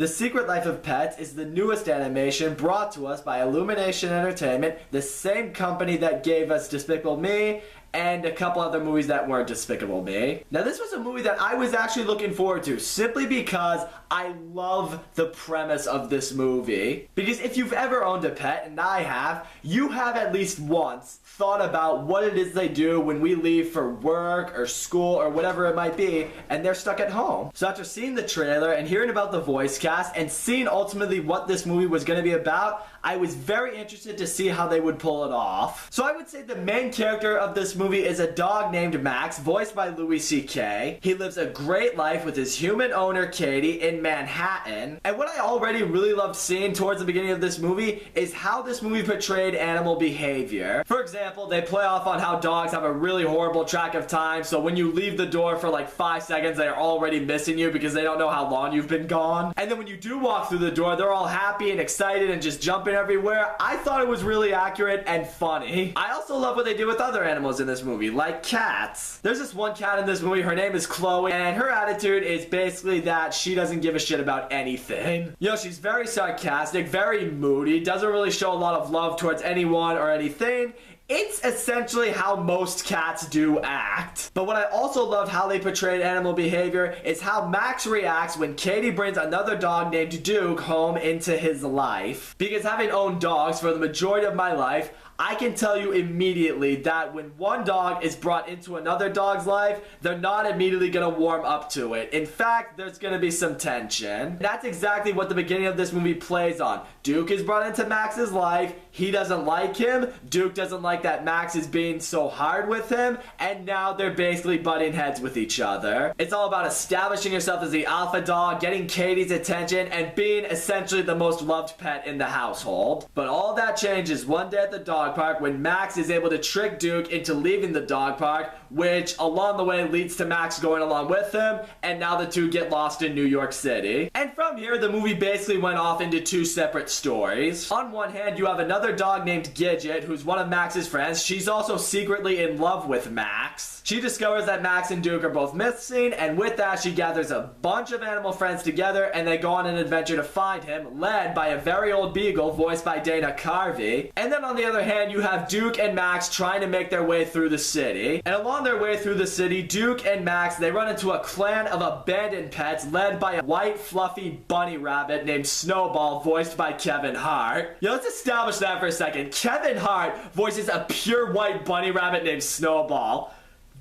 The Secret Life of Pets is the newest animation brought to us by Illumination Entertainment, the same company that gave us Despicable Me and a couple other movies that weren't Despicable Me. Now, this was a movie that I was actually looking forward to simply because I love the premise of this movie. Because if you've ever owned a pet, and I have, you have at least once thought about what it is they do when we leave for work or school or whatever it might be, and they're stuck at home. So after seeing the trailer and hearing about the voice cast and seeing ultimately what this movie was going to be about, I was very interested to see how they would pull it off. So I would say the main character of this movie is a dog named Max, voiced by Louis C.K. He lives a great life with his human owner, Katie, in Manhattan. And what I already really loved seeing towards the beginning of this movie is how this movie portrayed animal behavior. For example, they play off on how dogs have a really horrible track of time, so when you leave the door for like 5 seconds, they're already missing you because they don't know how long you've been gone. And then when you do walk through the door, they're all happy and excited and just jumping everywhere. I thought it was really accurate and funny. I also love what they do with other animals in this movie, like cats. There's this one cat in this movie, her name is Chloe, and her attitude is basically that she doesn't give a shit about anything. You know, she's very sarcastic, very moody, doesn't really show a lot of love towards anyone or anything. It's essentially how most cats do act. But what I also loved how they portrayed animal behavior is how Max reacts when Katie brings another dog named Duke home into his life. Because having owned dogs for the majority of my life, I can tell you immediately that when one dog is brought into another dog's life, they're not immediately gonna warm up to it. In fact, there's gonna be some tension. That's exactly what the beginning of this movie plays on. Duke is brought into Max's life, he doesn't like him, Duke doesn't like that Max is being so hard with him, and now they're basically butting heads with each other. It's all about establishing yourself as the alpha dog, getting Katie's attention, and being essentially the most loved pet in the household. But all that changes one day at the dog park when Max is able to trick Duke into leaving the dog park, which along the way leads to Max going along with him, and now the two get lost in New York City. And from here, the movie basically went off into two separate stories. On one hand, you have another dog named Gidget, who's one of Max's friends. She's also secretly in love with Max. She discovers that Max and Duke are both missing, and with that, she gathers a bunch of animal friends together, and they go on an adventure to find him, led by a very old beagle voiced by Dana Carvey. And then on the other hand, you have Duke and Max trying to make their way through the city. And along their way through the city, Duke and Max, they run into a clan of abandoned pets led by a white fluffy bunny rabbit named Snowball, voiced by Kevin Hart. Yeah, let's establish that for a second. Kevin Hart voices a pure white bunny rabbit named Snowball.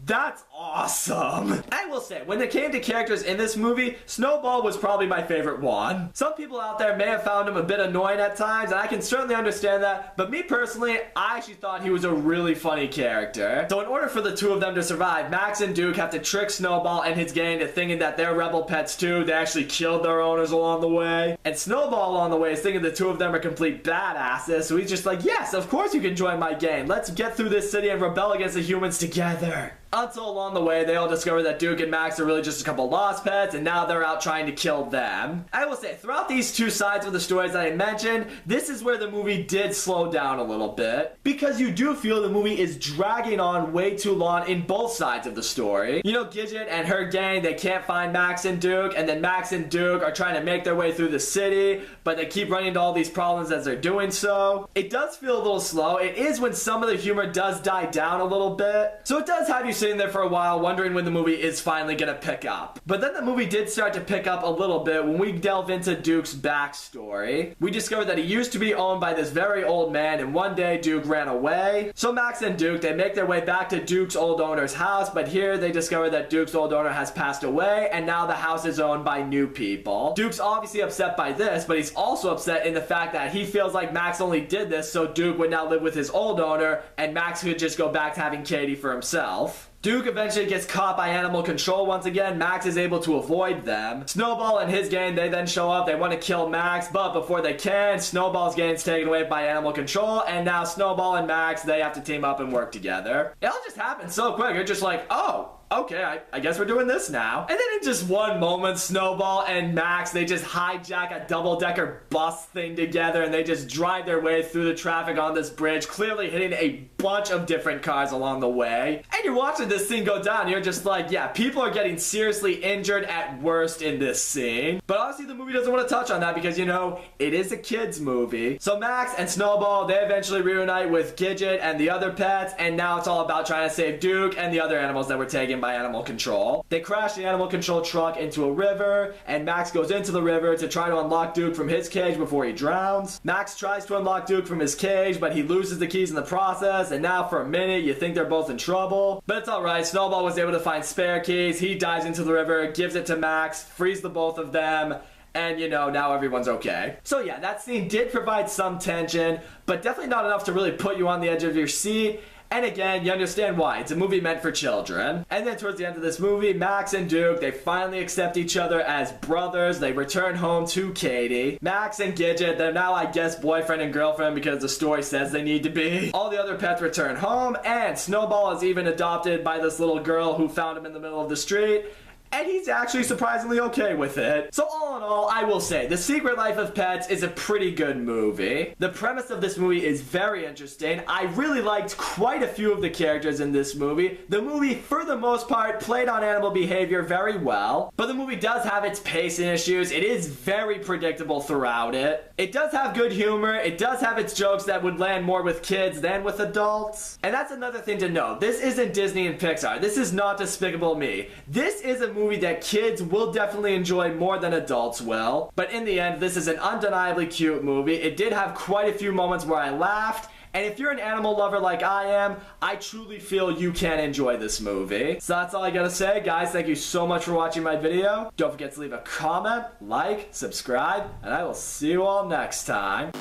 That's awesome. I will say, when it came to characters in this movie, Snowball was probably my favorite one. Some people out there may have found him a bit annoying at times, and I can certainly understand that, but me personally, I actually thought he was a really funny character. So in order for the two of them to survive, Max and Duke have to trick Snowball and his gang into thinking that they're rebel pets too. They actually killed their owners along the way. And Snowball along the way is thinking the two of them are complete badasses, so he's just like, yes, of course you can join my gang. Let's get through this city and rebel against the humans together. Until along the way, they all discover that Duke and Max are really just a couple lost pets, and now they're out trying to kill them. I will say, throughout these two sides of the stories that I mentioned, this is where the movie did slow down a little bit, because you do feel the movie is dragging on way too long in both sides of the story. You know, Gidget and her gang, they can't find Max and Duke, and then Max and Duke are trying to make their way through the city, but they keep running into all these problems as they're doing so. It does feel a little slow. It is when some of the humor does die down a little bit, so it does have you sitting there for a while wondering when the movie is finally gonna pick up. But then the movie did start to pick up a little bit when we delve into Duke's backstory. We discovered that he used to be owned by this very old man, and one day Duke ran away. So Max and Duke, they make their way back to Duke's old owner's house, but here they discover that Duke's old owner has passed away, and now the house is owned by new people. Duke's obviously upset by this, but he's also upset in the fact that he feels like Max only did this so Duke would now live with his old owner, and Max could just go back to having Katie for himself. Duke eventually gets caught by animal control once again. Max is able to avoid them. Snowball and his gang, they then show up. They want to kill Max, but before they can, Snowball's gang is taken away by animal control, and now Snowball and Max, they have to team up and work together. It all just happens so quick. You're just like, oh, okay, I guess we're doing this now. And then in just one moment, Snowball and Max, they just hijack a double-decker bus thing together and they just drive their way through the traffic on this bridge, clearly hitting a bunch of different cars along the way. And you're watching this scene go down, you're just like, yeah, people are getting seriously injured at worst in this scene. But honestly, the movie doesn't want to touch on that because, you know, it is a kid's movie. So Max and Snowball, they eventually reunite with Gidget and the other pets, and now it's all about trying to save Duke and the other animals that were taken by animal control. They crash the animal control truck into a river, and Max goes into the river to try to unlock Duke from his cage before he drowns. Max tries to unlock Duke from his cage, but he loses the keys in the process, and now for a minute you think they're both in trouble. But it's alright, Snowball was able to find spare keys, he dives into the river, gives it to Max, frees the both of them, and, you know, now everyone's okay. So yeah, that scene did provide some tension, but definitely not enough to really put you on the edge of your seat. And again, you understand why. It's a movie meant for children. And then towards the end of this movie, Max and Duke, they finally accept each other as brothers. They return home to Katie. Max and Gidget, they're now, I guess, boyfriend and girlfriend because the story says they need to be. All the other pets return home, and Snowball is even adopted by this little girl who found him in the middle of the street. And he's actually surprisingly okay with it. So all in all, I will say, The Secret Life of Pets is a pretty good movie. The premise of this movie is very interesting. I really liked quite a few of the characters in this movie. The movie, for the most part, played on animal behavior very well. But the movie does have its pacing issues. It is very predictable throughout it. It does have good humor. It does have its jokes that would land more with kids than with adults. And that's another thing to note. This isn't Disney and Pixar. This is not Despicable Me. This is a movie that kids will definitely enjoy more than adults will. But in the end, this is an undeniably cute movie. It did have quite a few moments where I laughed. And if you're an animal lover like I am, I truly feel you can enjoy this movie. So that's all I gotta say. Guys, thank you so much for watching my video. Don't forget to leave a comment, like, subscribe, and I will see you all next time.